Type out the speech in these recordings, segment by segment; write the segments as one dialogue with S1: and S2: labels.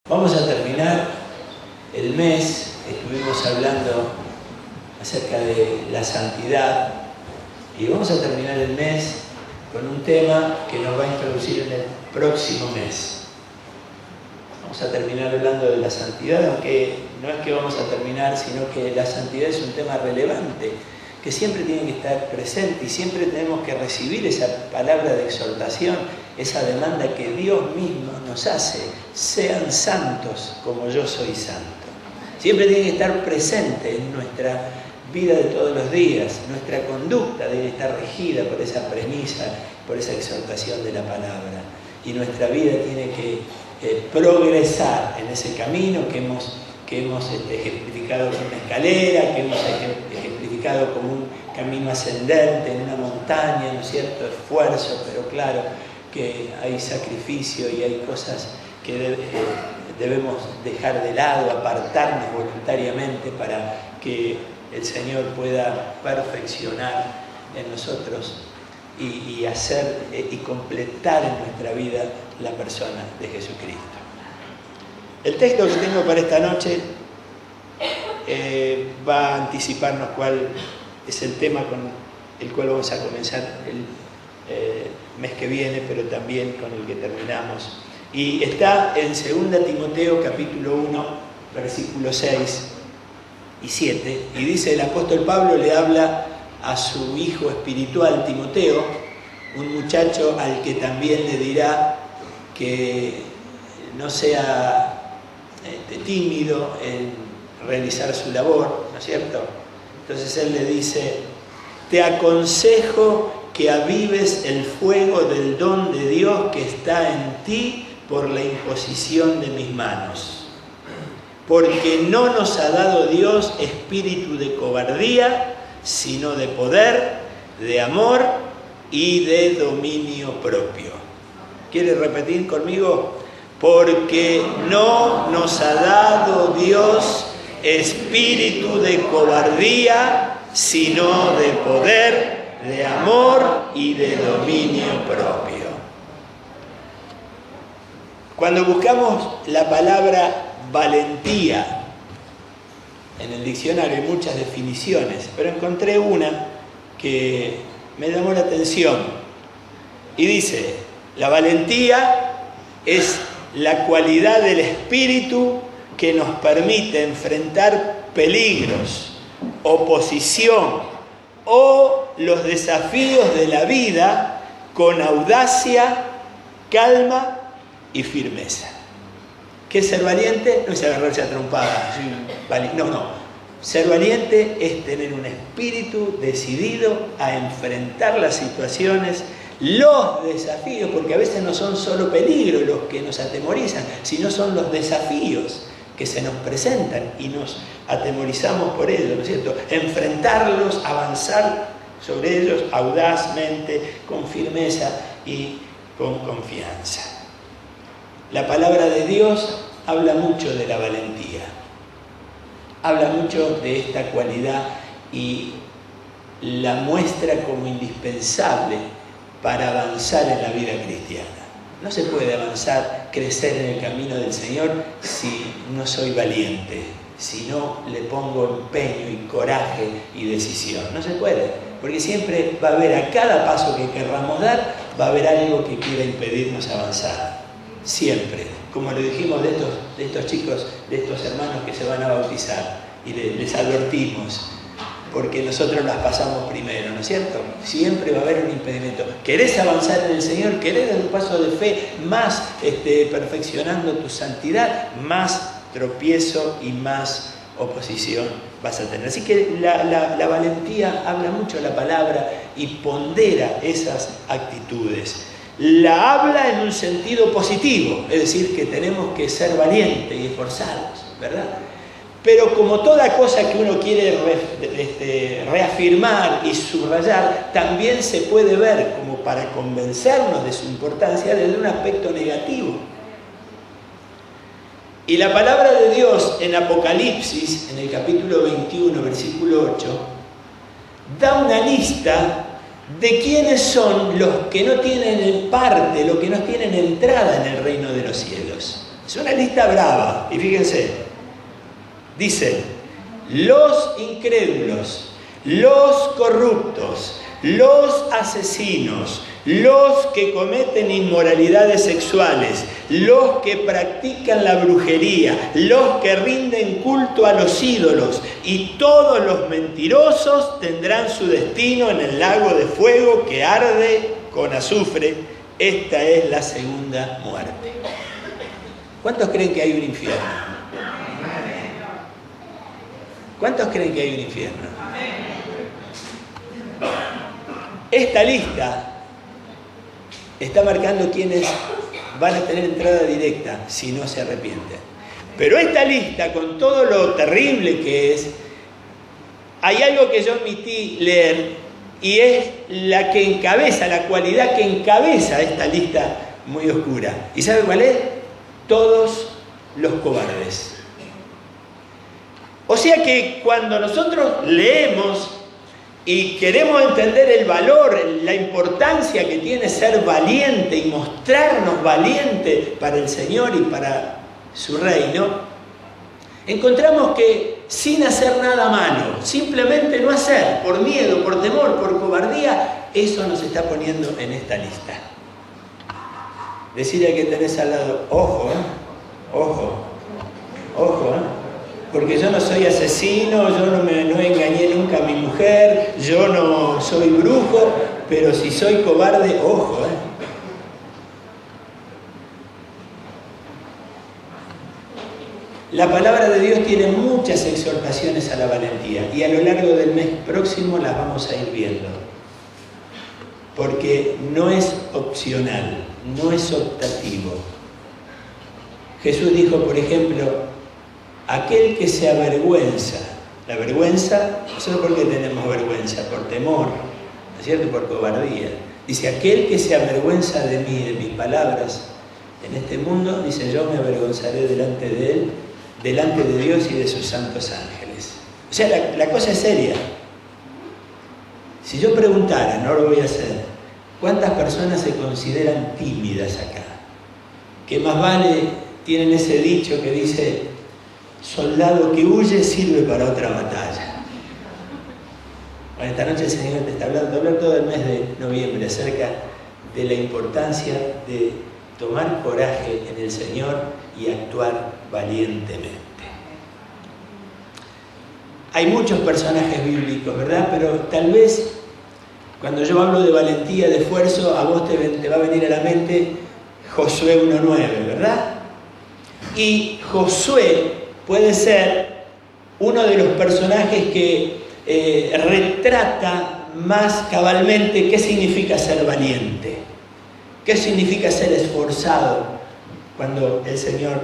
S1: Vamos a terminar el mes, estuvimos hablando acerca de la santidad y vamos a terminar el mes con un tema que nos va a introducir en el próximo mes. Vamos a terminar hablando de la santidad, aunque no es que vamos a terminar, sino que la santidad es un tema relevante, que siempre tiene que estar presente y siempre tenemos que recibir esa palabra de exhortación, esa demanda que Dios mismo nos hace: sean santos como yo soy santo. Siempre tiene que estar presente en nuestra vida de todos los días. Nuestra conducta debe estar regida por esa premisa, por esa exhortación de la palabra. Y nuestra vida tiene que progresar en ese camino que hemos ejemplificado con una escalera, que hemos ejemplificado como un camino ascendente en una montaña, ¿no es cierto? Esfuerzo, pero claro que hay sacrificio y hay cosas que debemos dejar de lado, apartarnos voluntariamente para que el Señor pueda perfeccionar en nosotros y hacer y completar en nuestra vida la persona de Jesucristo. El texto que tengo para esta noche va a anticiparnos cuál es el tema con el cual vamos a comenzar el mes que viene, pero también con el que terminamos. Y está en 2 Timoteo capítulo 1, versículos 6 y 7. Y dice: el apóstol Pablo le habla a su hijo espiritual Timoteo, un muchacho al que también le dirá que no sea tímido en realizar su labor, ¿no es cierto? Entonces él le dice: te aconsejo que avives el fuego del don de Dios que está en ti por la imposición de mis manos. Porque no nos ha dado Dios espíritu de cobardía, sino de poder, de amor y de dominio propio. ¿Quiere repetir conmigo? Porque no nos ha dado Dios espíritu de cobardía, sino de poder, de amor y de dominio propio. Cuando buscamos la palabra valentía en el diccionario hay muchas definiciones, pero encontré una que me llamó la atención y dice: la valentía es la cualidad del espíritu que nos permite enfrentar peligros, oposición o los desafíos de la vida con audacia, calma y firmeza. ¿Qué es ser valiente? No es agarrarse a trompadas. No. Ser valiente es tener un espíritu decidido a enfrentar las situaciones, los desafíos, porque a veces no son solo peligros los que nos atemorizan, sino son los desafíos que se nos presentan y nos atemorizamos por ellos, ¿no es cierto? Enfrentarlos, avanzar sobre ellos audazmente, con firmeza y con confianza. La palabra de Dios habla mucho de la valentía, habla mucho de esta cualidad y la muestra como indispensable para avanzar en la vida cristiana. No se puede avanzar, crecer en el camino del Señor si no soy valiente, si no le pongo empeño y coraje y decisión. No se puede, porque siempre va a haber, a cada paso que querramos dar, va a haber algo que quiera impedirnos avanzar. Siempre, como lo dijimos de estos chicos, de estos hermanos que se van a bautizar, y les advertimos, porque nosotros las pasamos primero, ¿no es cierto? Siempre va a haber un impedimento. ¿Querés avanzar en el Señor? ¿Querés dar un paso de fe más perfeccionando tu santidad? Más tropiezo y más oposición vas a tener. Así que la valentía habla mucho la palabra y pondera esas actitudes. La habla en un sentido positivo, es decir, que tenemos que ser valientes y esforzados, ¿verdad? Pero como toda cosa que uno quiere reafirmar y subrayar, también se puede ver, como para convencernos de su importancia, desde un aspecto negativo. Y la palabra de Dios en Apocalipsis, en el capítulo 21, versículo 8, da una lista de quiénes son los que no tienen parte, los que no tienen entrada en el reino de los cielos. Es una lista brava. Y fíjense, dice, los incrédulos, los corruptos, los asesinos, los que cometen inmoralidades sexuales, los que practican la brujería, los que rinden culto a los ídolos y todos los mentirosos tendrán su destino en el lago de fuego que arde con azufre. Esta es la segunda muerte. ¿Cuántos creen que hay un infierno? ¿Cuántos creen que hay un infierno? Esta lista está marcando quienes van a tener entrada directa si no se arrepienten. Pero esta lista, con todo lo terrible que es, hay algo que yo omití leer y es la que encabeza, la cualidad que encabeza esta lista muy oscura. ¿Y sabe cuál es? Todos los cobardes. O sea que cuando nosotros leemos y queremos entender el valor, la importancia que tiene ser valiente y mostrarnos valiente para el Señor y para su reino, encontramos que sin hacer nada malo, simplemente no hacer, por miedo, por temor, por cobardía, eso nos está poniendo en esta lista. Decirle al que tenés al lado, ojo, ojo, ojo, porque yo no soy asesino, yo no engañé nunca a mi mujer, yo no soy brujo, pero si soy cobarde, ojo. La palabra de Dios tiene muchas exhortaciones a la valentía y a lo largo del mes próximo las vamos a ir viendo. Porque no es opcional, no es optativo. Jesús dijo, por ejemplo, aquel que se avergüenza, la vergüenza, no solo porque tenemos vergüenza, por temor, ¿no es cierto? Por cobardía. Dice, aquel que se avergüenza de mí, de mis palabras, en este mundo, dice, yo me avergonzaré delante de él, delante de Dios y de sus santos ángeles. O sea, la cosa es seria. Si yo preguntara, no lo voy a hacer, ¿cuántas personas se consideran tímidas acá? Que más vale tienen ese dicho que dice, soldado que huye sirve para otra batalla. Bueno, esta noche el Señor te está hablando todo el mes de noviembre acerca de la importancia de tomar coraje en el Señor y actuar valientemente. Hay muchos personajes bíblicos, ¿verdad? Pero tal vez cuando yo hablo de valentía, de esfuerzo, a vos te va a venir a la mente Josué 1:9, ¿verdad? Y Josué puede ser uno de los personajes que retrata más cabalmente qué significa ser valiente, qué significa ser esforzado cuando el Señor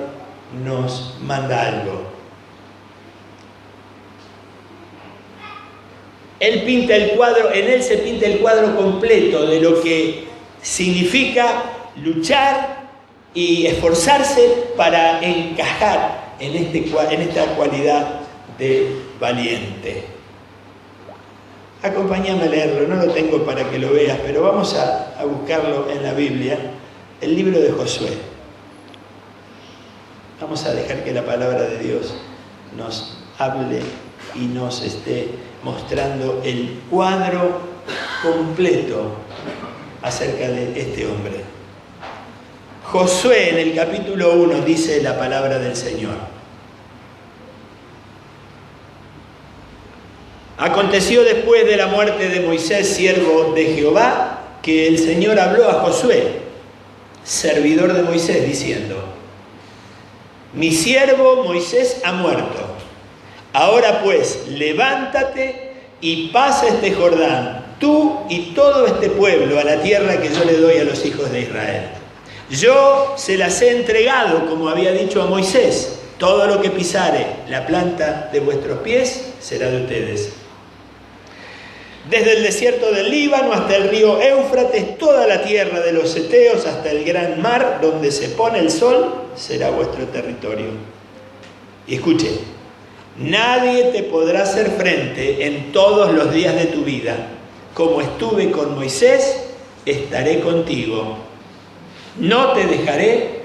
S1: nos manda algo. Él pinta el cuadro, en él se pinta el cuadro completo de lo que significa luchar y esforzarse para encajar en esta cualidad de valiente. Acompáñame a leerlo, no lo tengo para que lo veas, pero vamos a buscarlo en la Biblia, el libro de Josué. Vamos a dejar que la palabra de Dios nos hable y nos esté mostrando el cuadro completo acerca de este hombre. Josué en el capítulo 1 dice la palabra del Señor. Aconteció después de la muerte de Moisés, siervo de Jehová, que el Señor habló a Josué, servidor de Moisés, diciendo: mi siervo Moisés ha muerto. Ahora pues, levántate y pasa este Jordán, tú y todo este pueblo, a la tierra que yo le doy a los hijos de Israel. Yo se las he entregado, como había dicho a Moisés. Todo lo que pisare la planta de vuestros pies será de ustedes. Desde el desierto del Líbano hasta el río Éufrates, toda la tierra de los heteos hasta el gran mar, donde se pone el sol, será vuestro territorio. Y escuche, nadie te podrá hacer frente en todos los días de tu vida. Como estuve con Moisés, estaré contigo. No te dejaré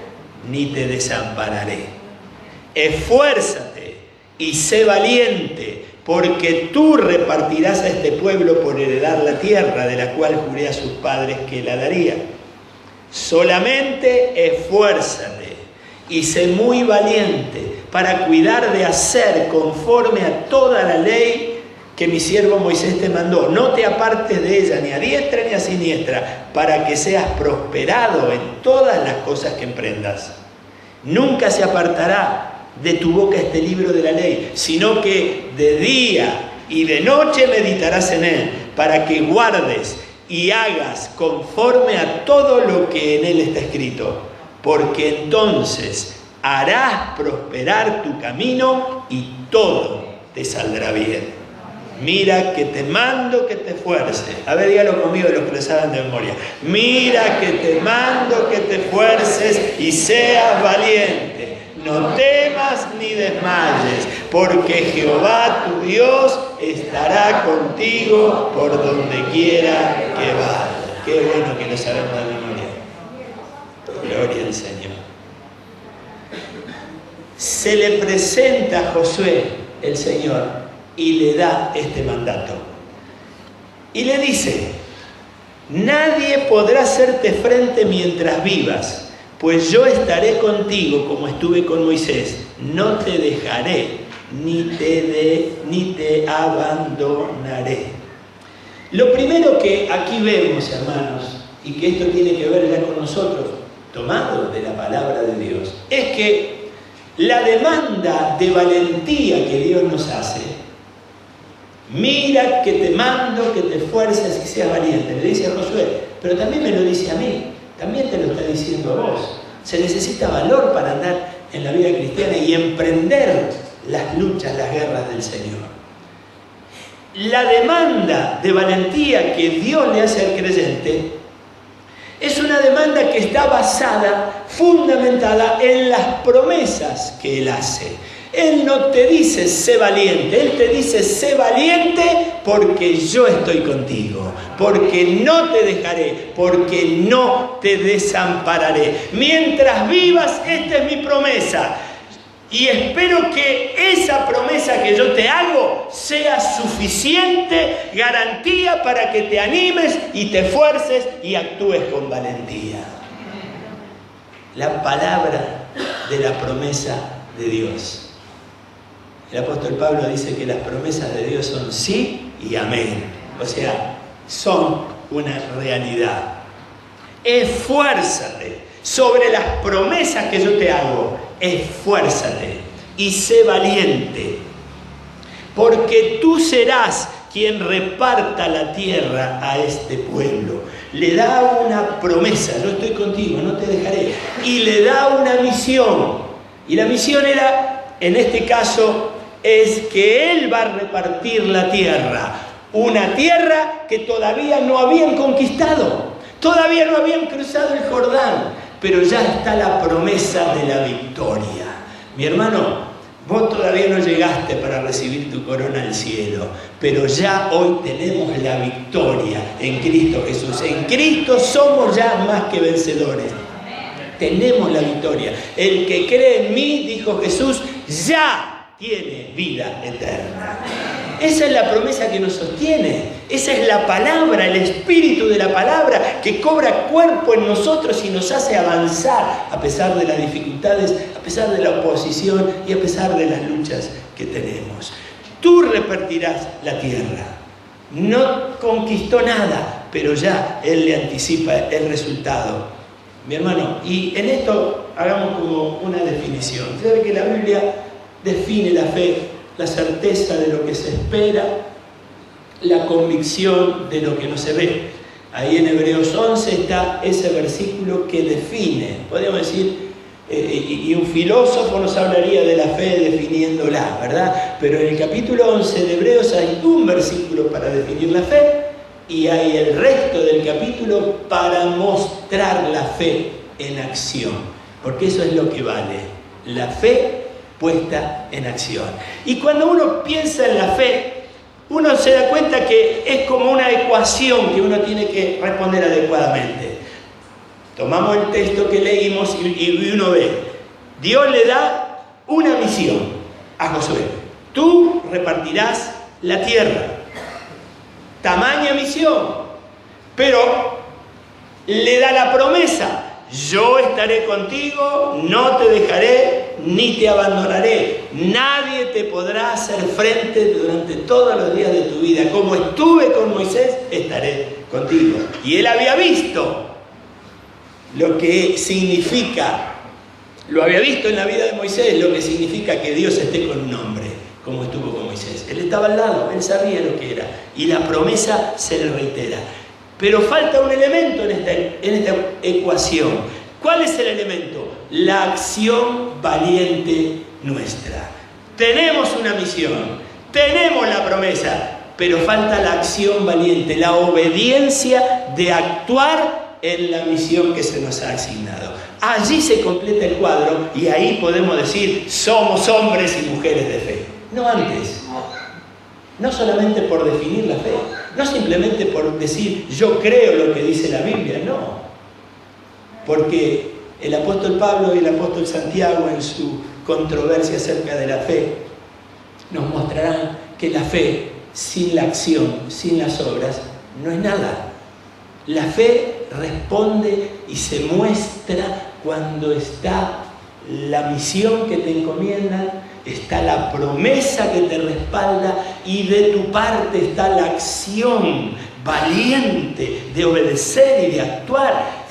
S1: ni te desampararé. Esfuérzate y sé valiente, porque tú repartirás a este pueblo por heredar la tierra de la cual juré a sus padres que la daría. Solamente esfuérzate y sé muy valiente para cuidar de hacer conforme a toda la ley que mi siervo Moisés te mandó. No te apartes de ella ni a diestra ni a siniestra, para que seas prosperado en todas las cosas que emprendas. Nunca se apartará de tu boca este libro de la ley, sino que de día y de noche meditarás en él, para que guardes y hagas conforme a todo lo que en él está escrito, porque entonces harás prosperar tu camino y todo te saldrá bien. Mira que te mando que te esfuerces. A ver, dígalo conmigo los que lo saben de memoria. Mira que te mando que te esfuerces y seas valiente. No temas ni desmayes, porque Jehová tu Dios estará contigo por donde quiera que vayas. Qué bueno que lo sabemos de memoria. Gloria al Señor. Se le presenta a Josué el Señor y le da este mandato. Y le dice: nadie podrá hacerte frente mientras vivas, pues yo estaré contigo como estuve con Moisés. No te dejaré ni te abandonaré. Lo primero que aquí vemos, hermanos, y que esto tiene que ver ya con nosotros, tomado de la palabra de Dios, es que la demanda de valentía que Dios nos hace, mira que te mando que te esfuerces y seas valiente, le dice a Josué, pero también me lo dice a mí, también te lo está diciendo a vos. Se necesita valor para andar en la vida cristiana y emprender las luchas, las guerras del Señor. La demanda de valentía que Dios le hace al creyente es una demanda que está basada, fundamentada en las promesas que Él hace. Él no te dice sé valiente, Él te dice sé valiente porque yo estoy contigo, porque no te dejaré, porque no te desampararé. Mientras vivas, esta es mi promesa. Y espero que esa promesa que yo te hago sea suficiente garantía para que te animes y te esfuerces y actúes con valentía. La palabra de la promesa de Dios. El apóstol Pablo dice que las promesas de Dios son sí y amén. O sea, son una realidad. Esfuérzate sobre las promesas que yo te hago. Esfuérzate y sé valiente, porque tú serás quien reparta la tierra a este pueblo. Le da una promesa: yo estoy contigo, no te dejaré. Y le da una misión. Y la misión era, en este caso, es que Él va a repartir la tierra. Una tierra que todavía no habían conquistado. Todavía no habían cruzado el Jordán. Pero ya está la promesa de la victoria. Mi hermano, vos todavía no llegaste para recibir tu corona al cielo, pero ya hoy tenemos la victoria en Cristo Jesús. En Cristo somos ya más que vencedores. Tenemos la victoria. El que cree en mí, dijo Jesús, ya tiene vida eterna. Esa es la promesa que nos sostiene. Esa es la palabra, el espíritu de la palabra que cobra cuerpo en nosotros y nos hace avanzar a pesar de las dificultades, a pesar de la oposición y a pesar de las luchas que tenemos. Tú repartirás la tierra. No conquistó nada, pero ya Él le anticipa el resultado. Mi hermano, y en esto hagamos como una definición. ¿Sabe que la Biblia define la fe? La certeza de lo que se espera, la convicción de lo que no se ve. Ahí en Hebreos 11 está ese versículo que define, podríamos decir, y un filósofo nos hablaría de la fe definiéndola, ¿verdad? Pero en el capítulo 11 de Hebreos hay un versículo para definir la fe y hay el resto del capítulo para mostrar la fe en acción, porque eso es lo que vale, la fe puesta en acción. Y cuando uno piensa en la fe, uno se da cuenta que es como una ecuación que uno tiene que responder adecuadamente. Tomamos el texto que leímos y uno ve, Dios le da una misión a Josué. Tú repartirás la tierra. Tamaña misión. Pero le da la promesa. Yo estaré contigo, no te dejaré ni te abandonaré. Nadie te podrá hacer frente durante todos los días de tu vida. Como estuve con Moisés, estaré contigo. Y él había visto lo que significa, lo había visto en la vida de Moisés, lo que significa que Dios esté con un hombre, como estuvo con Moisés. Él estaba al lado, él sabía lo que era. Y la promesa se le reitera. Pero falta un elemento en esta ecuación. ¿Cuál es el elemento? La acción valiente nuestra. Tenemos una misión, tenemos la promesa, pero falta la acción valiente, la obediencia de actuar en la misión que se nos ha asignado. Allí se completa el cuadro y ahí podemos decir, somos hombres y mujeres de fe. No antes. No solamente por definir la fe, no simplemente por decir yo creo lo que dice la Biblia, no. Porque el apóstol Pablo y el apóstol Santiago en su controversia acerca de la fe nos mostrarán que la fe sin la acción, sin las obras, no es nada. La fe responde y se muestra cuando está la misión que te encomiendan, está la promesa que te respalda y de tu parte está la acción valiente de obedecer y de actuar,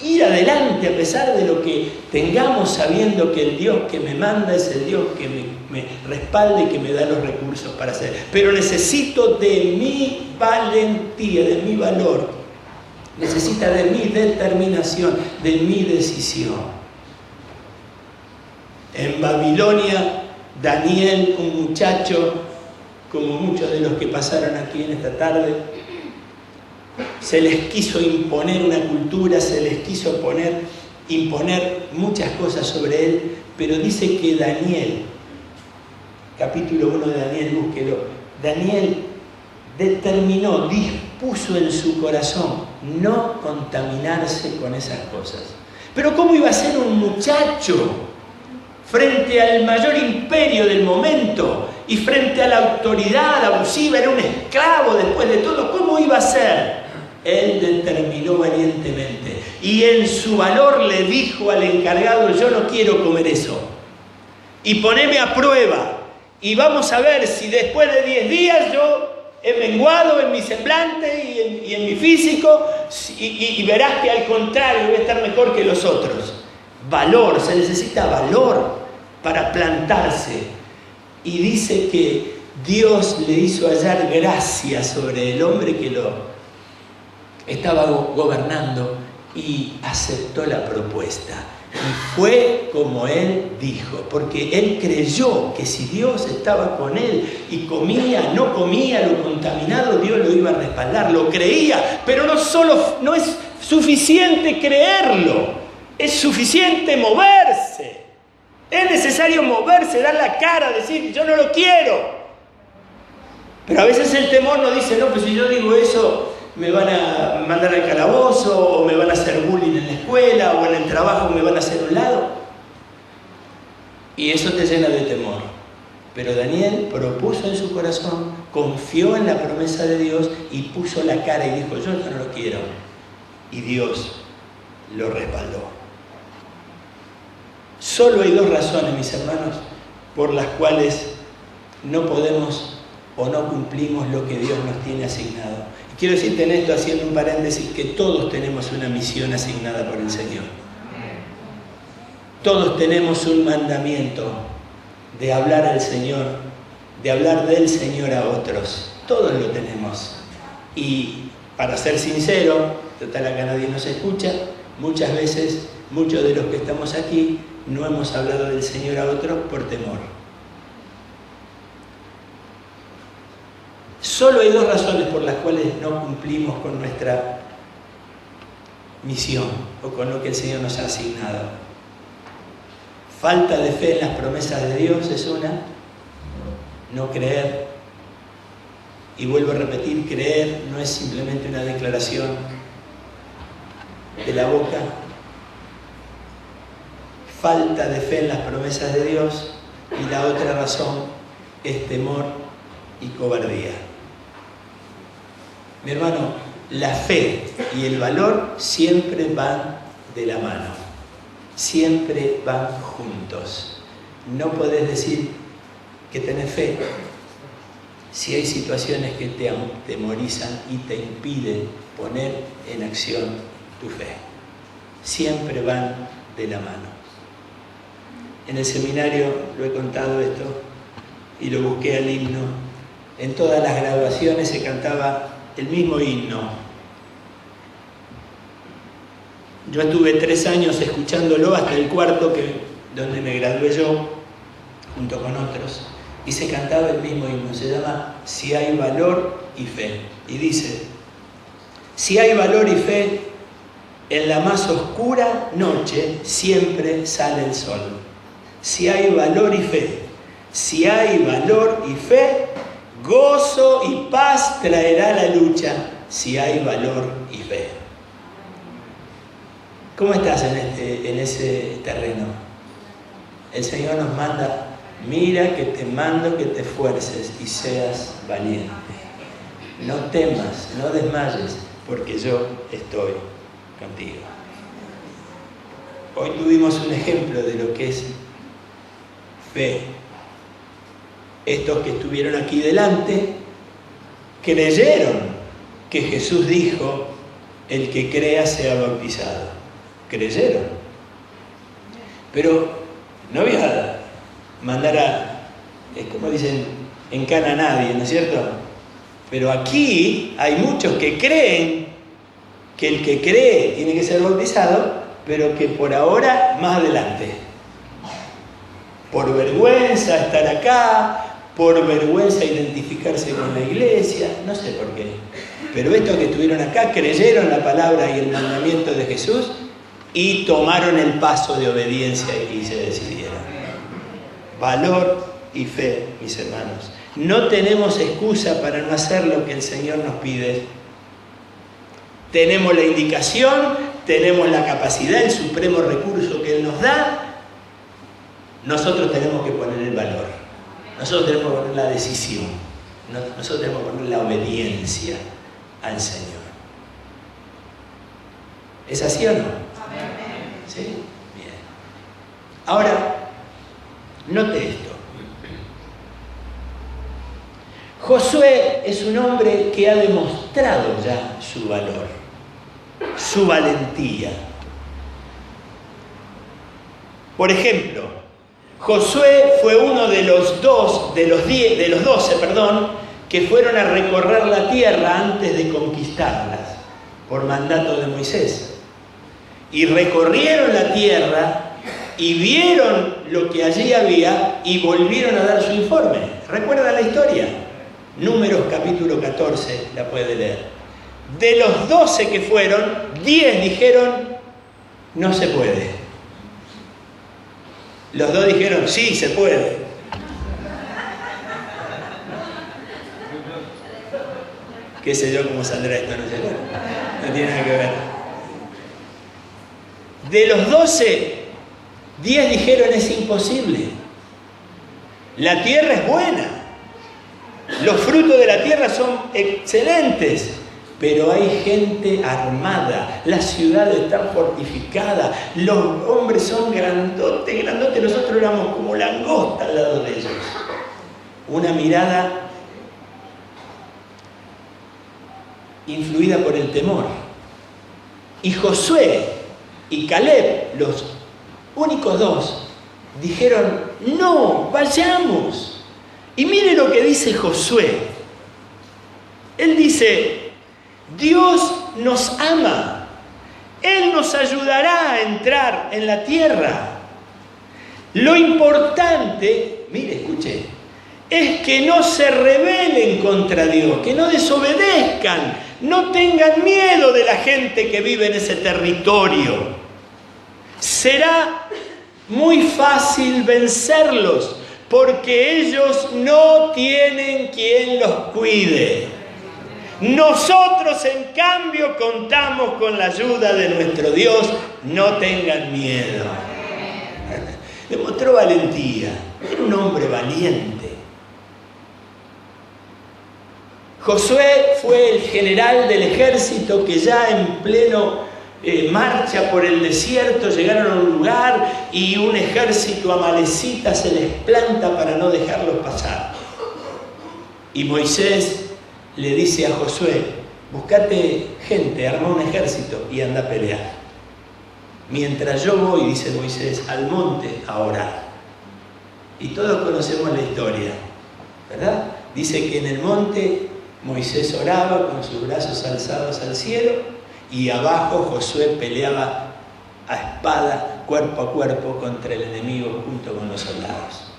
S1: ir adelante a pesar de lo que tengamos, sabiendo que el Dios que me manda es el Dios que me respalda y que me da los recursos para hacer. Pero necesito de mi valentía, de mi valor, necesita de mi determinación, de mi decisión. En Babilonia, Daniel, un muchacho, como muchos de los que pasaron aquí en esta tarde, se les quiso imponer una cultura, se les quiso imponer muchas cosas sobre él, pero dice que Daniel, capítulo 1 de Daniel, búsquelo, Daniel determinó, dispuso en su corazón no contaminarse con esas cosas. Pero ¿cómo iba a ser un muchacho frente al mayor imperio del momento y frente a la autoridad abusiva? Era un esclavo después de todo. ¿Cómo iba a ser? Él determinó valientemente y en su valor le dijo al encargado, yo no quiero comer eso y poneme a prueba y vamos a ver si después de 10 días yo he menguado en mi semblante y en mi físico y verás que al contrario voy a estar mejor que los otros. Valor, se necesita valor para plantarse. Y dice que Dios le hizo hallar gracia sobre el hombre que lo estaba gobernando y aceptó la propuesta. Y fue como él dijo, porque él creyó que si Dios estaba con él y comía, no comía lo contaminado, Dios lo iba a respaldar. Lo creía, pero no es suficiente creerlo, es suficiente moverse. Es necesario moverse, dar la cara, decir yo no lo quiero. Pero a veces el temor nos dice, no, pues si yo digo eso me van a mandar al calabozo, o me van a hacer bullying en la escuela, o en el trabajo me van a hacer un lado. Y eso te llena de temor. Pero Daniel propuso en su corazón, confió en la promesa de Dios y puso la cara y dijo, yo no lo quiero. Y Dios lo respaldó. Solo hay dos razones, mis hermanos, por las cuales no podemos o no cumplimos lo que Dios nos tiene asignado. Y quiero decirte en esto, haciendo un paréntesis, que todos tenemos una misión asignada por el Señor. Todos tenemos un mandamiento de hablar al Señor, de hablar del Señor a otros. Todos lo tenemos. Y para ser sincero, total acá nadie nos escucha, muchas veces, muchos de los que estamos aquí, no hemos hablado del Señor a otros por temor. Solo hay dos razones por las cuales no cumplimos con nuestra misión o con lo que el Señor nos ha asignado. Falta de fe en las promesas de Dios es una, no creer. Y vuelvo a repetir, creer no es simplemente una declaración. de la boca, falta de fe en las promesas de Dios, y la otra razón es temor y cobardía. Mi hermano, la fe y el valor siempre van de la mano, siempre van juntos. No podés decir que tenés fe si hay situaciones que te atemorizan y te impiden poner en acción tu fe. Siempre van de la mano. En el seminario lo he contado esto y lo busqué al himno. En todas las graduaciones se cantaba el mismo himno. Yo estuve 3 años escuchándolo hasta el cuarto, donde me gradué yo, junto con otros, y se cantaba el mismo himno. Se llama Si hay valor y fe. Y dice: si hay valor y fe, en la más oscura noche siempre sale el sol. Si hay valor y fe, si hay valor y fe, gozo y paz traerá la lucha. Si hay valor y fe. ¿Cómo estás en ese terreno? El Señor nos manda: mira que te mando que te esfuerces y seas valiente. No temas, no desmayes, porque yo estoy contigo. Hoy tuvimos un ejemplo de lo que es fe. Estos que estuvieron aquí delante creyeron que Jesús dijo: el que crea sea bautizado. Creyeron. Pero no voy a mandar es como dicen, en cana a nadie, ¿no es cierto? Pero aquí hay muchos que creen que el que cree tiene que ser bautizado, pero que por ahora más adelante. Por vergüenza estar acá, por vergüenza identificarse con la iglesia, no sé por qué. Pero estos que estuvieron acá creyeron la palabra y el mandamiento de Jesús y tomaron el paso de obediencia y se decidieron. Valor y fe, mis hermanos. No tenemos excusa para no hacer lo que el Señor nos pide. Tenemos la indicación, tenemos la capacidad, el supremo recurso que Él nos da. Nosotros tenemos que poner el valor. Nosotros tenemos que poner la decisión. Nosotros tenemos que poner la obediencia al Señor. ¿Es así o no? ¿Sí? Bien. Ahora, note esto. Josué es un hombre que ha demostrado ya su valor, su valentía. Por ejemplo, Josué fue uno de los 12, que fueron a recorrer la tierra antes de conquistarlas, por mandato de Moisés. Y recorrieron la tierra y vieron lo que allí había y volvieron a dar su informe. ¿Recuerdan la historia? Números capítulo 14, la puede leer. De los 12 que fueron, 10 dijeron: no se puede. Los 2 dijeron: sí, se puede. Qué sé yo cómo saldrá esto, no sé. No tiene nada que ver. De los 12, 10 dijeron: es imposible. La tierra es buena. Los frutos de la tierra son excelentes. Pero hay gente armada, la ciudad está fortificada, los hombres son grandotes, grandotes, nosotros éramos como langosta al lado de ellos. Una mirada influida por el temor. Y Josué y Caleb, los únicos 2, dijeron: no, vayamos. Y mire lo que dice Josué. Él dice: Dios nos ama. Él nos ayudará a entrar en la tierra. Lo importante, mire, escuche, es que no se rebelen contra Dios, que no desobedezcan, no tengan miedo de la gente que vive en ese territorio. Será muy fácil vencerlos, porque ellos no tienen quien los cuide. Nosotros, en cambio, contamos con la ayuda de nuestro Dios. No tengan miedo. Demostró valentía. Era un hombre valiente. Josué fue el general del ejército que ya en pleno marcha por el desierto llegaron a un lugar y un ejército amalecita se les planta para no dejarlos pasar. Y Moisés le dice a Josué: buscate gente, arma un ejército y anda a pelear. Mientras yo voy, dice Moisés, al monte a orar. Y todos conocemos la historia, ¿verdad? Dice que en el monte Moisés oraba con sus brazos alzados al cielo y abajo Josué peleaba a espada, cuerpo a cuerpo, contra el enemigo junto con los soldados.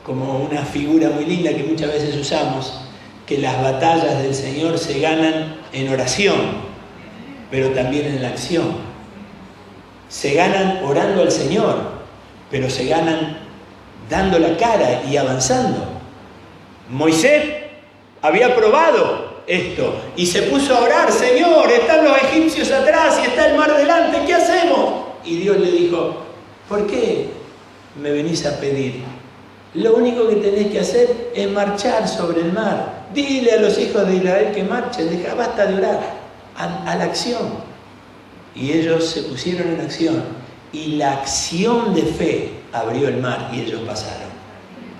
S1: Como una figura muy linda que muchas veces usamos, que las batallas del Señor se ganan en oración, pero también en la acción. Se ganan orando al Señor, pero se ganan dando la cara y avanzando. Moisés había probado esto y se puso a orar: Señor, están los egipcios atrás y está el mar delante, ¿qué hacemos? Y Dios le dijo: ¿por qué me venís a pedir? Lo único que tenés que hacer es marchar sobre el mar. Dile a los hijos de Israel que marchen, deja, basta de orar, a la acción. Y ellos se pusieron en acción y la acción de fe abrió el mar y ellos pasaron.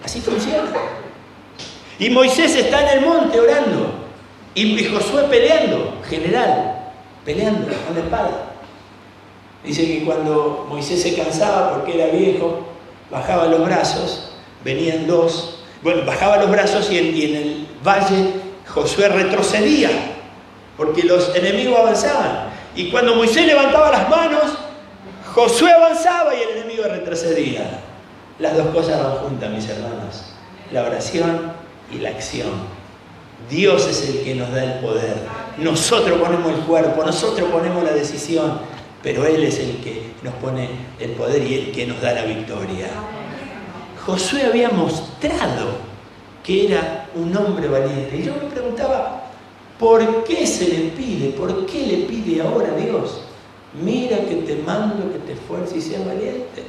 S1: Así funciona. Y Moisés está en el monte orando y Josué peleando, general, peleando con la espada. Dice que cuando Moisés se cansaba porque era viejo, bajaba los brazos. Venían dos, bajaba los brazos y en el valle Josué retrocedía, porque los enemigos avanzaban. Y cuando Moisés levantaba las manos, Josué avanzaba y el enemigo retrocedía. Las dos cosas van juntas, mis hermanos: la oración y la acción. Dios es el que nos da el poder. Nosotros ponemos el cuerpo, nosotros ponemos la decisión, pero Él es el que nos pone el poder y el que nos da la victoria. Josué había mostrado que era un hombre valiente. Y yo me preguntaba, ¿por qué se le pide? ¿Por qué le pide ahora a Dios? Mira que te mando que te esfuerces y seas valiente.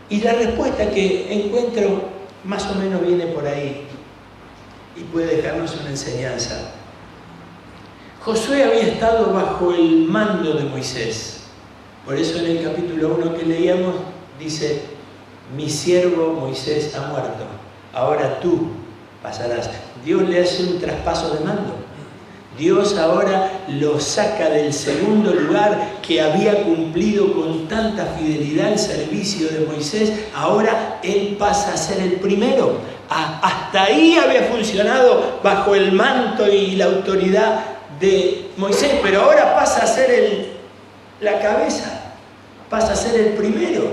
S1: Y la respuesta que encuentro más o menos viene por ahí y puede dejarnos una enseñanza. Josué había estado bajo el mando de Moisés. Por eso en el capítulo 1 que leíamos dice: mi siervo Moisés ha muerto, ahora tú pasarás. Dios le hace un traspaso de mando. Dios ahora lo saca del segundo lugar que había cumplido con tanta fidelidad el servicio de Moisés. Ahora él pasa a ser el primero. Hasta ahí había funcionado bajo el manto y la autoridad de Moisés, pero ahora pasa a ser la cabeza, pasa a ser el primero,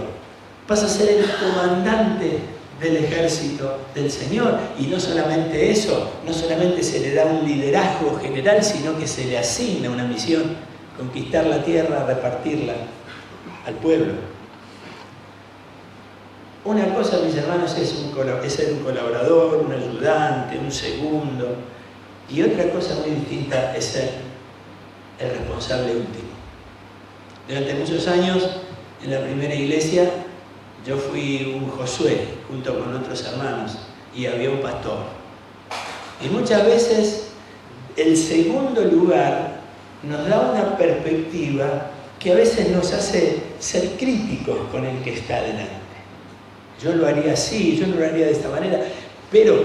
S1: pasa a ser el comandante del ejército del Señor. Y no solamente eso, no solamente se le da un liderazgo general, sino que se le asigna una misión: conquistar la tierra, repartirla al pueblo. Una cosa, mis hermanos, es ser un colaborador, un ayudante, un segundo, y otra cosa muy distinta es ser el responsable último. Durante muchos años, en la primera iglesia, yo fui un Josué junto con otros hermanos y había un pastor. Y muchas veces el segundo lugar nos da una perspectiva que a veces nos hace ser críticos con el que está delante. Yo lo haría así, yo no lo haría de esta manera, pero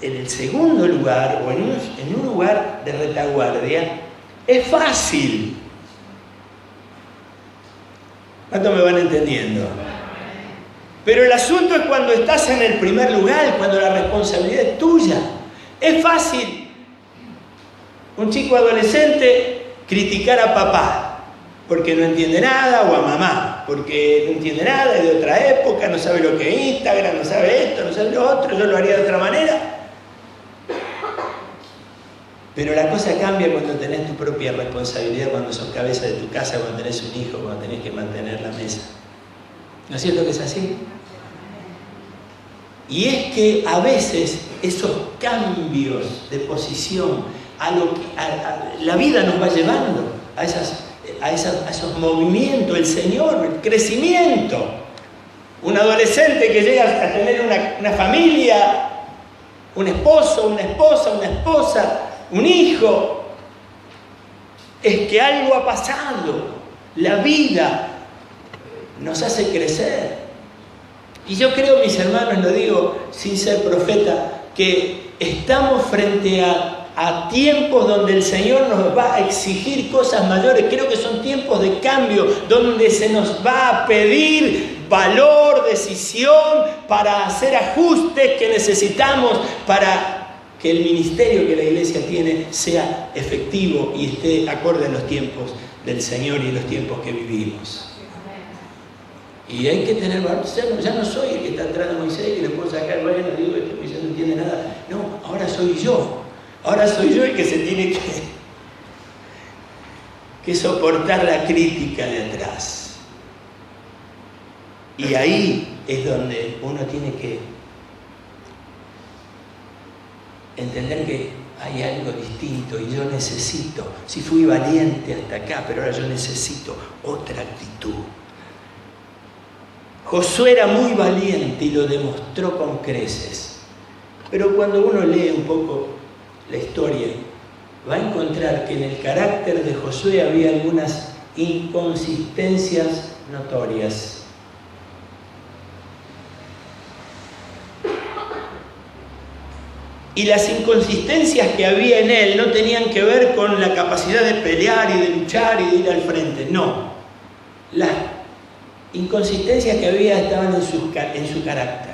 S1: en el segundo lugar o en un lugar de retaguardia es fácil. ¿Cuánto me van entendiendo? Pero el asunto es cuando estás en el primer lugar, cuando la responsabilidad es tuya. Es fácil un chico adolescente criticar a papá porque no entiende nada, o a mamá porque no entiende nada, es de otra época, no sabe lo que es Instagram, no sabe esto, no sabe lo otro, yo lo haría de otra manera. Pero la cosa cambia cuando tenés tu propia responsabilidad, cuando sos cabeza de tu casa, cuando tenés un hijo, cuando tenés que mantener la mesa. ¿No es cierto que es así? Y es que a veces esos cambios de posición, la vida nos va llevando a esos movimientos, el Señor, el crecimiento. Un adolescente que llega a tener una familia, un esposo, una esposa, un hijo, es que algo ha pasado. La vida nos hace crecer. Y yo creo, mis hermanos, lo digo sin ser profeta, que estamos frente a tiempos donde el Señor nos va a exigir cosas mayores. Creo que son tiempos de cambio, donde se nos va a pedir valor, decisión, para hacer ajustes que necesitamos para que el ministerio que la iglesia tiene sea efectivo y esté acorde a los tiempos del Señor y los tiempos que vivimos. Y hay que tener valor. Ya no soy el que está atrás de Moisés y le puedo sacar, bueno, digo, este Moisés no entiende nada. No, ahora soy yo. Ahora soy yo el que se tiene que soportar la crítica de atrás. Y ahí es donde uno tiene que entender que hay algo distinto y yo necesito, si fui valiente hasta acá, pero ahora yo necesito otra actitud. Josué era muy valiente y lo demostró con creces. Pero cuando uno lee un poco la historia, va a encontrar que en el carácter de Josué había algunas inconsistencias notorias. Y las inconsistencias que había en él no tenían que ver con la capacidad de pelear y de luchar y de ir al frente. No. Las inconsistencias que había estaban en su carácter.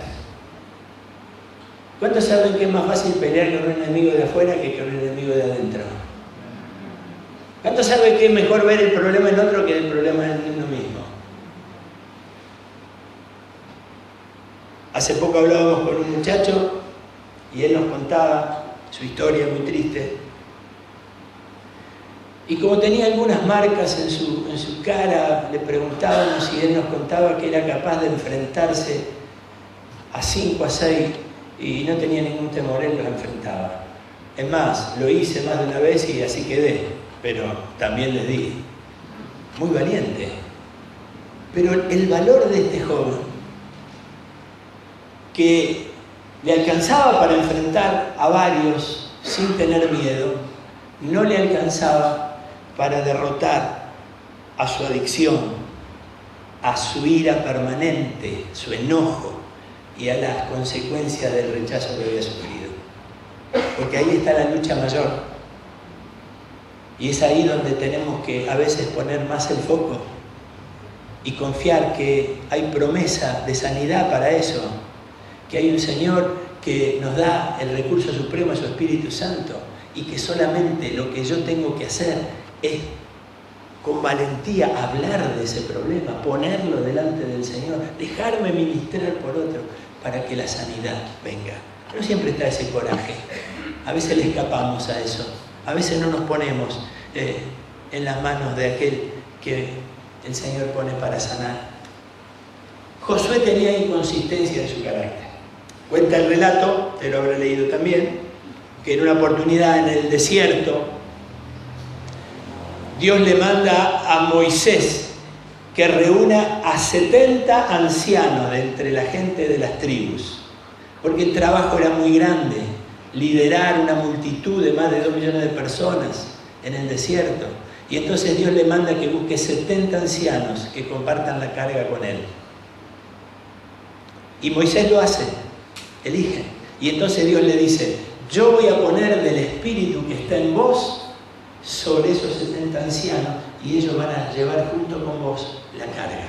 S1: ¿Cuántos saben que es más fácil pelear con un enemigo de afuera que con un enemigo de adentro? ¿Cuántos saben que es mejor ver el problema en otro que el problema en uno mismo? Hace poco hablábamos con un muchacho y él nos contaba su historia muy triste. Y como tenía algunas marcas en su cara, le preguntábamos y él nos contaba que era capaz de enfrentarse a 5, a 6 y no tenía ningún temor, él los enfrentaba. Es más, lo hice más de una vez y así quedé, pero también les di. Muy valiente. Pero el valor de este joven, que le alcanzaba para enfrentar a varios sin tener miedo, no le alcanzaba para derrotar a su adicción, a su ira permanente, su enojo y a las consecuencias del rechazo que había sufrido. Porque ahí está la lucha mayor. Y es ahí donde tenemos que a veces poner más el foco y confiar que hay promesa de sanidad para eso, que hay un Señor que nos da el recurso supremo a su Espíritu Santo y que solamente lo que yo tengo que hacer es con valentía hablar de ese problema, ponerlo delante del Señor, dejarme ministrar por otro para que la sanidad venga. No siempre está ese coraje, a veces le escapamos a eso, a veces no nos ponemos en las manos de aquel que el Señor pone para sanar. Josué tenía inconsistencia en su carácter. Cuenta el relato, te lo habré leído también, que en una oportunidad en el desierto, Dios le manda a Moisés que reúna a 70 ancianos de entre la gente de las tribus, porque el trabajo era muy grande, liderar una multitud de más de 2 millones de personas en el desierto. Y entonces Dios le manda que busque 70 ancianos que compartan la carga con él. Y Moisés lo hace, elige. Y entonces Dios le dice, yo voy a poner del espíritu que está en vos sobre esos 70 ancianos y ellos van a llevar junto con vos la carga.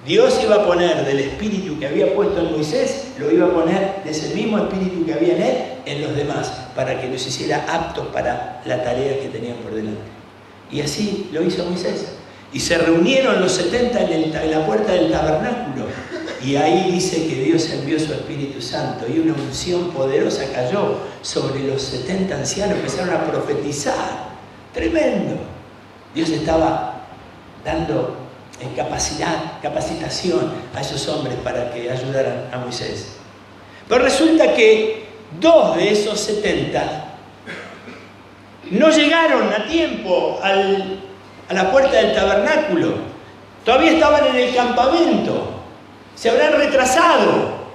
S1: Dios iba a poner del espíritu que había puesto en Moisés, lo iba a poner de ese mismo espíritu que había en él, en los demás, para que los hiciera aptos para la tarea que tenían por delante. Y así lo hizo Moisés. Y se reunieron los 70 en la puerta del tabernáculo. Y ahí dice que Dios envió su Espíritu Santo y una unción poderosa cayó sobre los 70 ancianos, empezaron a profetizar. Tremendo. Dios estaba dando capacitación a esos hombres para que ayudaran a Moisés. Pero resulta que 2 de esos 70 no llegaron a tiempo a la puerta del tabernáculo. Todavía estaban en el campamento. Se habrán retrasado.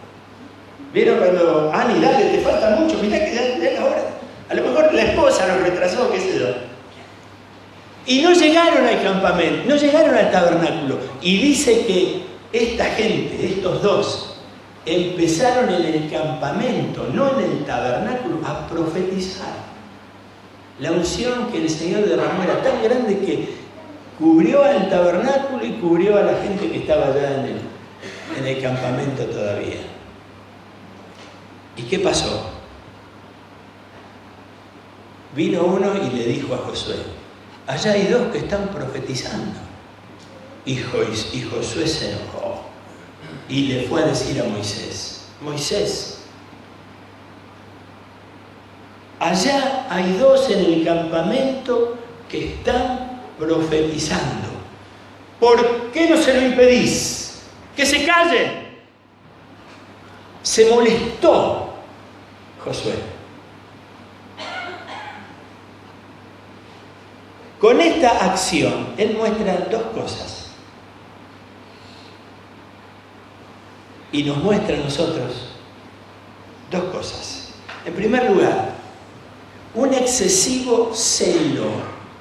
S1: ¿Vieron cuando, Ani, dale, te falta mucho, mirá que ya es la hora? A lo mejor la esposa los retrasó, qué sé yo. Y no llegaron al campamento, no llegaron al tabernáculo. Y dice que esta gente, estos 2, empezaron en el campamento, no en el tabernáculo, a profetizar. La unción que el Señor derramó era tan grande que cubrió al tabernáculo y cubrió a la gente que estaba allá en el campamento todavía. ¿Y qué pasó? Vino uno y le dijo a Josué: allá hay 2 que están profetizando. Y Josué se enojó y le fue a decir a Moisés: Moisés, allá hay 2 en el campamento que están profetizando. ¿Por qué no se lo impedís? ¡Que se callen! Se molestó Josué. Con esta acción, él muestra 2 cosas. Y nos muestra a nosotros 2 cosas. En primer lugar, un excesivo celo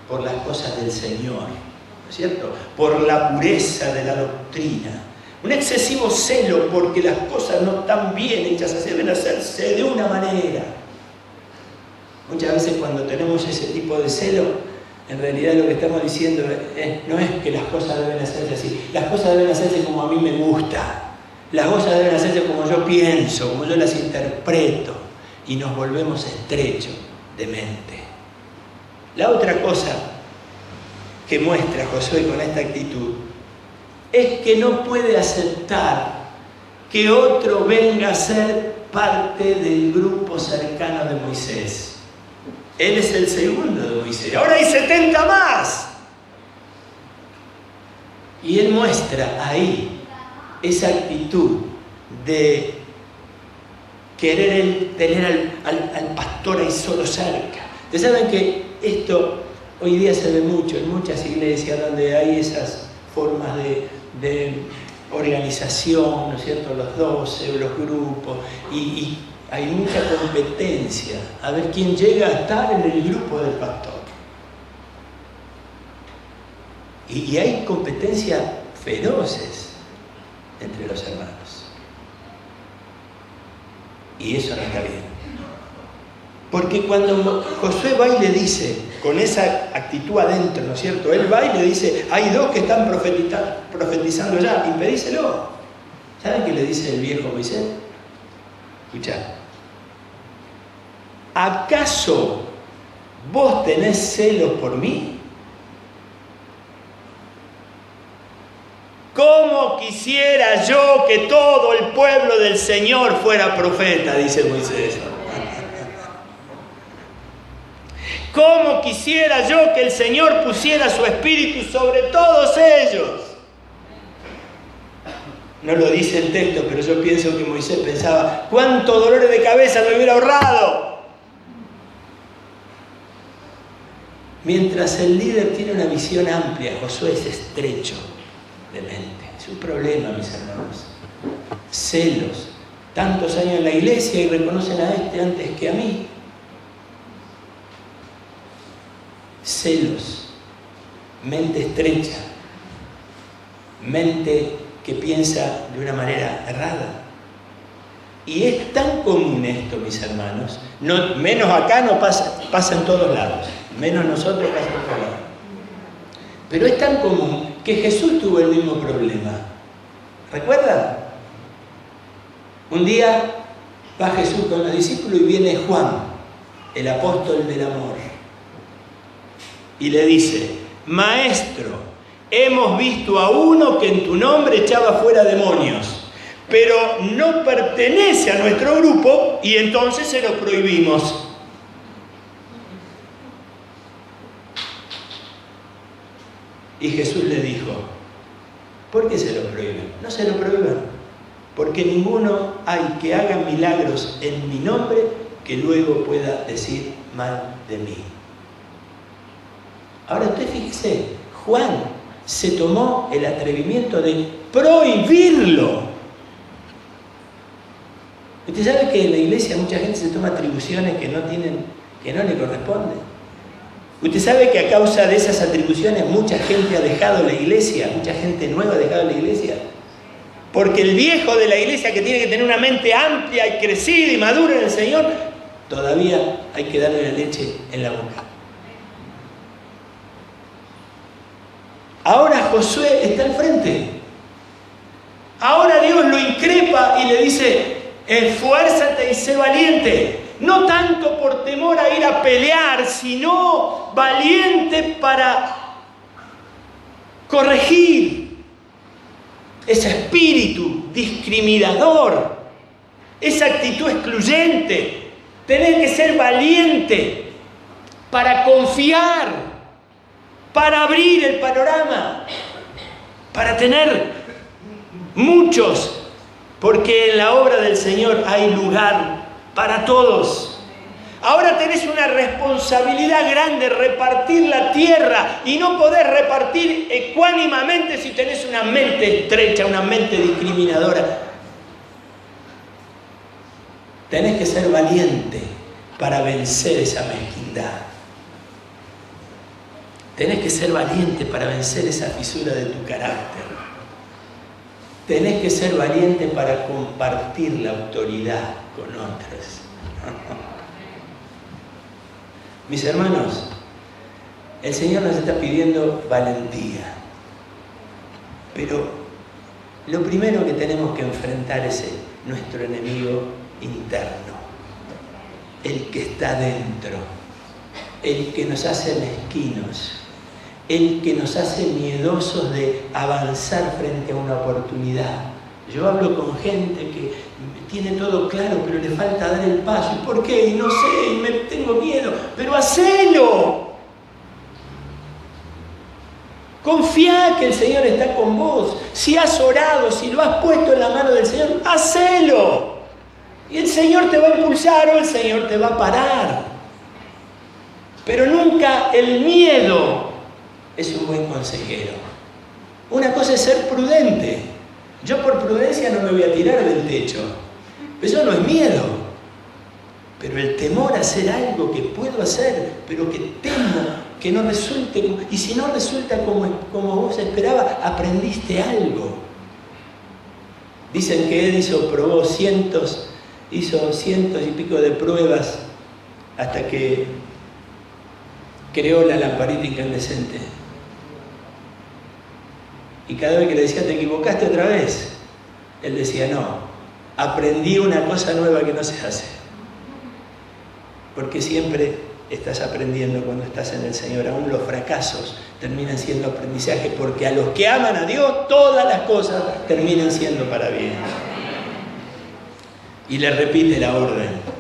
S1: por las cosas del Señor, ¿no es cierto? Por la pureza de la doctrina. Un excesivo celo porque las cosas no están bien hechas, así deben hacerse de una manera. Muchas veces cuando tenemos ese tipo de celo, en realidad lo que estamos diciendo no es que las cosas deben hacerse así. Las cosas deben hacerse como a mí me gusta. Las cosas deben hacerse como yo pienso, como yo las interpreto. Y nos volvemos estrechos de mente. La otra cosa que muestra Josué con esta actitud es que no puede aceptar que otro venga a ser parte del grupo cercano de Moisés. Él es el segundo de Moisés. Ahora hay 70 más. Y él muestra ahí esa actitud de querer tener al pastor ahí solo cerca. Ustedes saben que esto hoy día se ve mucho en muchas iglesias donde hay esas formas de organización, ¿no es cierto? Los 12, los grupos, y hay mucha competencia a ver quién llega a estar en el grupo del pastor. Y hay competencias feroces entre los hermanos. Y eso no está bien. Porque cuando Josué va y le dice, con esa actitud adentro, ¿no es cierto? Él va y le dice: hay 2 que están profetizando ya, impedíselo. ¿Saben qué le dice el viejo Moisés? Escuchá. ¿Acaso vos tenés celos por mí? ¿Cómo quisiera yo que todo el pueblo del Señor fuera profeta? Dice Moisés. ¿Cómo quisiera yo que el Señor pusiera su espíritu sobre todos ellos? No lo dice el texto, pero yo pienso que Moisés pensaba: ¿cuánto dolores de cabeza me hubiera ahorrado? Mientras el líder tiene una visión amplia, Josué es estrecho de mente. Es un problema, mis hermanos. Celos. Tantos años en la iglesia y reconocen a este antes que a mí. Celos. Mente estrecha. Mente que piensa de una manera errada. Y es tan común esto, mis hermanos. No, menos acá no pasa en todos lados. Menos nosotros pasa en todos lados. Pero es tan común que Jesús tuvo el mismo problema. ¿Recuerdan? Un día va Jesús con los discípulos y viene Juan, el apóstol del amor. Y le dice: Maestro, hemos visto a uno que en tu nombre echaba fuera demonios, pero no pertenece a nuestro grupo y entonces se lo prohibimos. Y Jesús le dijo: ¿por qué se lo prohíben? No se lo prohíban, porque ninguno hay que haga milagros en mi nombre que luego pueda decir mal de mí. Ahora usted fíjese, Juan se tomó el atrevimiento de prohibirlo. Usted sabe que en la iglesia mucha gente se toma atribuciones que no le corresponden. Usted sabe que a causa de esas atribuciones mucha gente ha dejado la iglesia, mucha gente nueva ha dejado la iglesia. Porque el viejo de la iglesia, que tiene que tener una mente amplia y crecida y madura en el Señor, todavía hay que darle la leche en la boca. Ahora Josué está al frente. Ahora Dios lo increpa y le dice: esfuérzate y sé valiente. No tanto por temor a ir a pelear, sino valiente para corregir ese espíritu discriminador, esa actitud excluyente. Tenés que ser valiente para confiar, para abrir el panorama, para tener muchos, porque en la obra del Señor hay lugar para todos. Ahora tenés una responsabilidad grande, repartir la tierra, y no podés repartir ecuánimamente si tenés una mente estrecha, una mente discriminadora. Tenés que ser valiente para vencer esa mezquindad. Tenés que ser valiente para vencer esa fisura de tu carácter. Tenés que ser valiente para compartir la autoridad con otros. Mis hermanos, el Señor nos está pidiendo valentía. Pero lo primero que tenemos que enfrentar es nuestro enemigo interno. El que está dentro. El que nos hace mezquinos. El que nos hace miedosos de avanzar frente a una oportunidad. Yo hablo con gente que tiene todo claro, pero le falta dar el paso. ¿Y por qué? Y no sé, y me tengo miedo. ¡Pero hacelo! Confía que el Señor está con vos. Si has orado, si lo has puesto en la mano del Señor, hacelo. Y el Señor te va a impulsar o el Señor te va a parar. Pero nunca el miedo es un buen consejero. Una cosa es ser prudente. Yo por prudencia no me voy a tirar del techo. Eso no es miedo. Pero el temor a hacer algo que puedo hacer, pero que temo que no resulte. Y si no resulta como vos esperabas, aprendiste algo. Dicen que Edison probó hizo cientos y pico de pruebas hasta que creó la lamparita incandescente. Y cada vez que le decía, ¿te equivocaste otra vez? Él decía, no, aprendí una cosa nueva que no se hace. Porque siempre estás aprendiendo cuando estás en el Señor. Aún los fracasos terminan siendo aprendizaje, porque a los que aman a Dios, todas las cosas terminan siendo para bien. Y le repite la orden.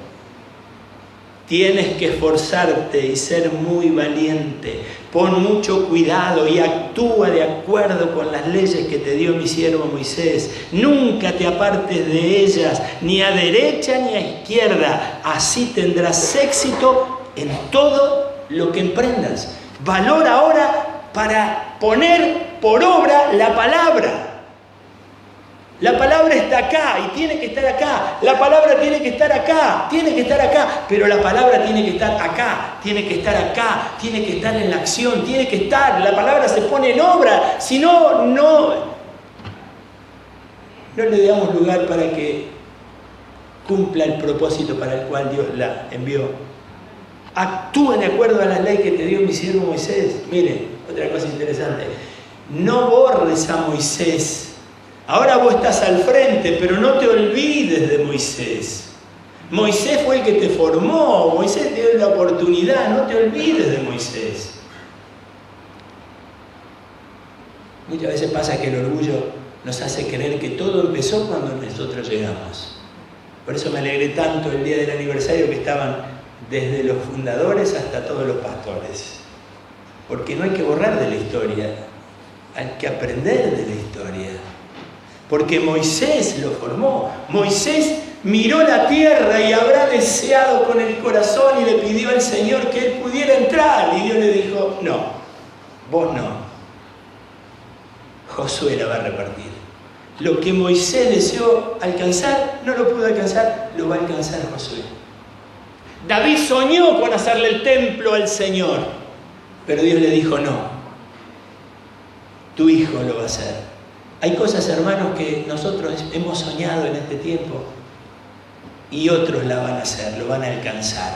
S1: Tienes que esforzarte y ser muy valiente. Pon mucho cuidado y actúa de acuerdo con las leyes que te dio mi siervo Moisés. Nunca te apartes de ellas, ni a derecha ni a izquierda. Así tendrás éxito en todo lo que emprendas. Valora ahora para poner por obra la palabra. La palabra está acá y tiene que estar acá. La palabra tiene que estar acá, tiene que estar acá. Pero la palabra tiene que estar acá, tiene que estar acá, tiene que estar en la acción, tiene que estar. La palabra se pone en obra. Si no le damos lugar para que cumpla el propósito para el cual Dios la envió. Actúa de acuerdo a la ley que te dio mi siervo Moisés. Mire, otra cosa interesante. No borres a Moisés. Ahora vos estás al frente, pero no te olvides de Moisés. Moisés fue el que te formó, Moisés te dio la oportunidad, no te olvides de Moisés. Muchas veces pasa que el orgullo nos hace creer que todo empezó cuando nosotros llegamos. Por eso me alegré tanto el día del aniversario que estaban desde los fundadores hasta todos los pastores. Porque no hay que borrar de la historia, hay que aprender de la historia. porque Moisés lo formó. Moisés miró la tierra y habrá deseado con el corazón y le pidió al Señor que él pudiera entrar. Y Dios le dijo, no, vos no. Josué la va a repartir. Lo que Moisés deseó alcanzar, no lo pudo alcanzar, lo va a alcanzar Josué. David soñó con hacerle el templo al Señor, pero Dios le dijo, no, tu hijo lo va a hacer. Hay cosas, hermanos, que nosotros hemos soñado en este tiempo y otros la van a hacer, lo van a alcanzar.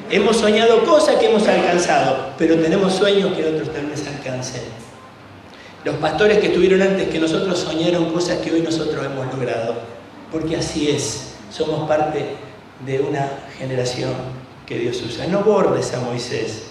S1: Hemos soñado cosas que hemos alcanzado, pero tenemos sueños que otros tal vez alcancen. Los pastores que estuvieron antes que nosotros soñaron cosas que hoy nosotros hemos logrado, porque así es, somos parte de una generación que Dios usa. No bordes a Moisés,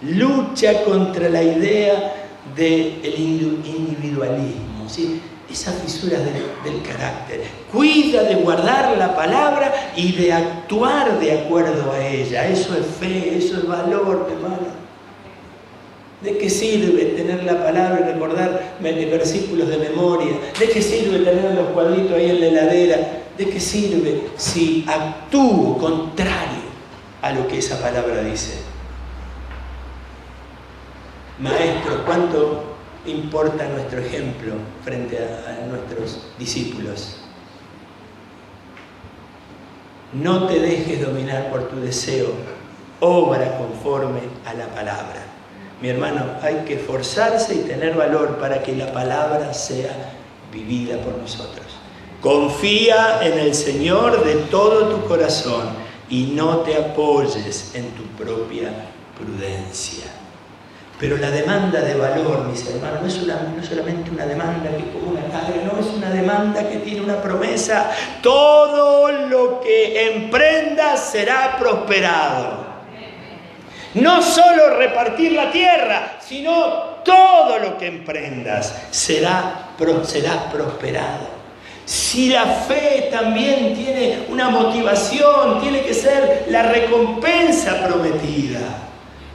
S1: lucha contra la idea del individualismo, ¿sí? Esas fisuras del carácter. Cuida de guardar la palabra y de actuar de acuerdo a ella. Eso es fe, eso es valor, hermano. ¿De qué sirve tener la palabra y recordar versículos de memoria? ¿De qué sirve tener los cuadritos ahí en la heladera? ¿De qué sirve si actúo contrario a lo que esa palabra dice? Maestro, ¿cuánto importa nuestro ejemplo frente a nuestros discípulos? No te dejes dominar por tu deseo, obra conforme a la palabra. Mi hermano, hay que esforzarse y tener valor para que la palabra sea vivida por nosotros. Confía en el Señor de todo tu corazón y no te apoyes en tu propia prudencia. Pero la demanda de valor, mis hermanos, no es solamente una demanda que es como una carga, no, es una demanda que tiene una promesa. Todo lo que emprendas será prosperado. No solo repartir la tierra, sino todo lo que emprendas será prosperado. Si la fe también tiene una motivación, tiene que ser la recompensa prometida.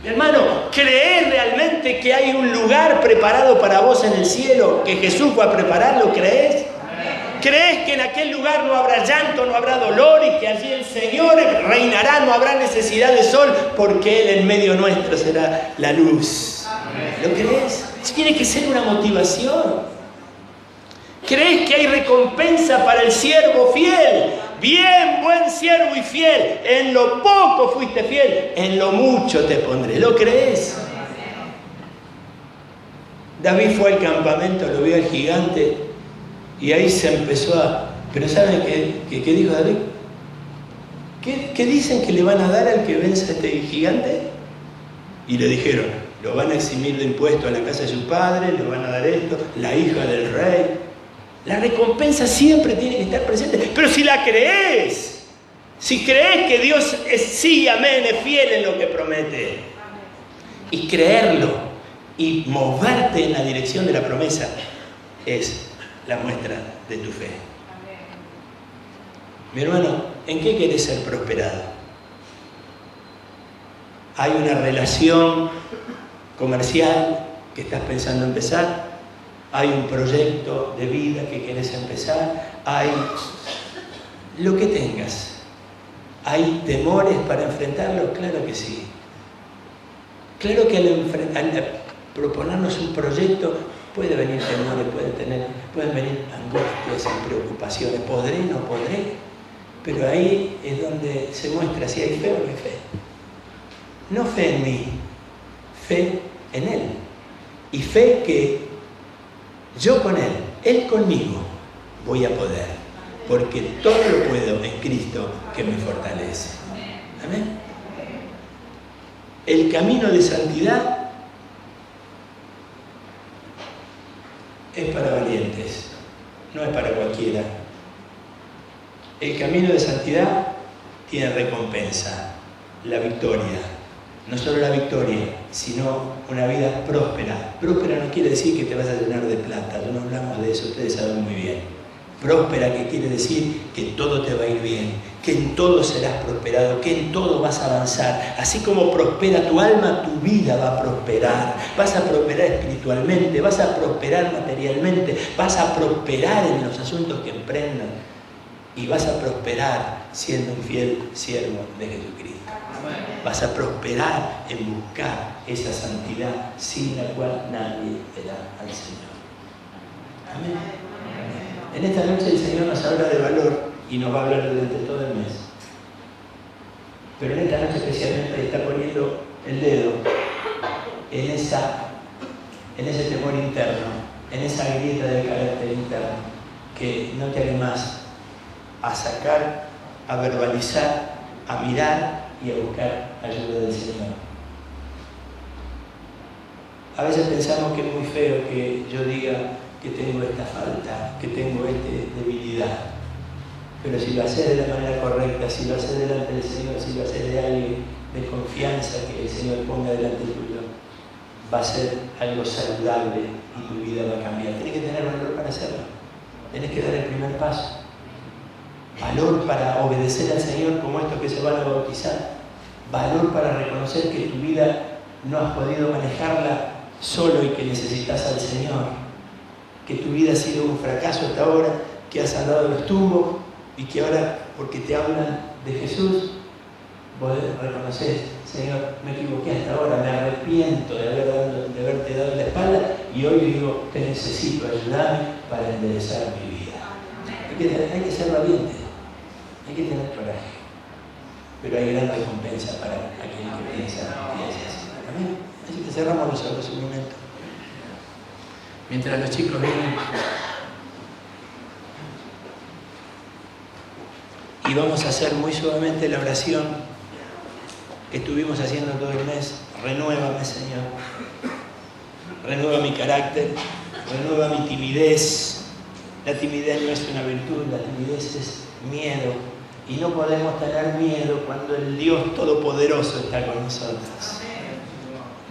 S1: Mi hermano, ¿crees realmente que hay un lugar preparado para vos en el cielo, que Jesús va a prepararlo? ¿Crees? ¿Crees que en aquel lugar no habrá llanto, no habrá dolor y que allí el Señor reinará, no habrá necesidad de sol porque Él en medio nuestro será la luz? ¿Lo crees? Eso tiene que ser una motivación. ¿Crees que hay recompensa para el siervo fiel? Bien, buen siervo y fiel. En lo poco fuiste fiel, en lo mucho te pondré. ¿Lo crees? David fue al campamento, lo vio al gigante y ahí se empezó a... Pero ¿saben qué dijo David? ¿Qué dicen que le van a dar al que venza a este gigante? Y le dijeron, lo van a eximir de impuestos a la casa de su padre, le van a dar esto, la hija del rey. La recompensa siempre tiene que estar presente. Pero si la crees, si crees que Dios es sí, amén, es fiel en lo que promete, y creerlo y moverte en la dirección de la promesa es la muestra de tu fe. Mi hermano, ¿en qué querés ser prosperado? ¿Hay una relación comercial que estás pensando empezar? ¿Hay un proyecto de vida que querés empezar? ¿Hay lo que tengas? ¿Hay temores para enfrentarlo? Claro que sí. Claro que al proponernos un proyecto puede venir temores, pueden venir angustias y preocupaciones. ¿Podré? ¿No podré? Pero ahí es donde se muestra si hay fe o no hay fe. No fe en mí, fe en Él. Y fe que yo con Él conmigo, voy a poder. Porque todo lo puedo en Cristo que me fortalece. Amén. El camino de santidad es para valientes, no es para cualquiera. El camino de santidad tiene recompensa, la victoria. No solo la victoria, sino una vida próspera. Próspera no quiere decir que te vas a llenar de plata, no hablamos de eso, ustedes saben muy bien. Próspera, que quiere decir que todo te va a ir bien, que en todo serás prosperado, que en todo vas a avanzar. Así como prospera tu alma, tu vida va a prosperar. Vas a prosperar espiritualmente, vas a prosperar materialmente, vas a prosperar en los asuntos que emprendan y vas a prosperar siendo un fiel siervo de Jesucristo. Vas a prosperar en buscar esa santidad sin la cual nadie verá al Señor. Amén. En esta noche el Señor nos habla de valor y nos va a hablar durante todo el mes. Pero en esta noche especialmente está poniendo el dedo en ese temor interno, en esa grieta del carácter interno, que no te animás a sacar, a verbalizar, a mirar y a buscar ayuda del Señor. A veces pensamos que es muy feo que yo diga que tengo esta falta, que tengo esta debilidad. Pero si lo haces de la manera correcta, si lo haces delante del Señor, si lo haces de alguien de confianza que el Señor ponga delante tuyo, va a ser algo saludable y tu vida va a cambiar. Tienes que tener valor para hacerlo. Tienes que dar el primer paso. Valor para obedecer al Señor como estos que se van a bautizar. Valor para reconocer que tu vida no has podido manejarla solo y que necesitas al Señor. Que tu vida ha sido un fracaso hasta ahora, que has andado los tumbos y que ahora, porque te hablan de Jesús, vos reconoces, Señor, me equivoqué hasta ahora, me arrepiento de haberte dado la espalda y hoy digo, te necesito, ayudarme para enderezar mi vida. Hay que ser valiente, hay que tener coraje, pero hay gran recompensa para aquel que piensa y hace así. Amén. Así que cerramos los ojos un momento. Mientras los chicos vienen. Y vamos a hacer muy suavemente la oración que estuvimos haciendo todo el mes. Renuévame, Señor. Renueva mi carácter. Renueva mi timidez. La timidez no es una virtud, la timidez es miedo. Y no podemos tener miedo cuando el Dios Todopoderoso está con nosotros.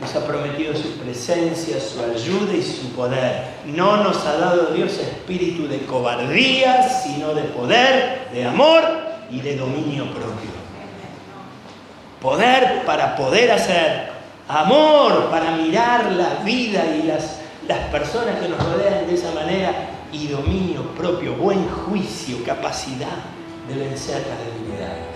S1: Nos ha prometido su presencia, su ayuda y su poder. No nos ha dado Dios espíritu de cobardía, sino de poder, de amor y de dominio propio. Poder para poder hacer, amor para mirar la vida y las personas que nos rodean de esa manera, y dominio propio, buen juicio, capacidad de vencer las debilidades.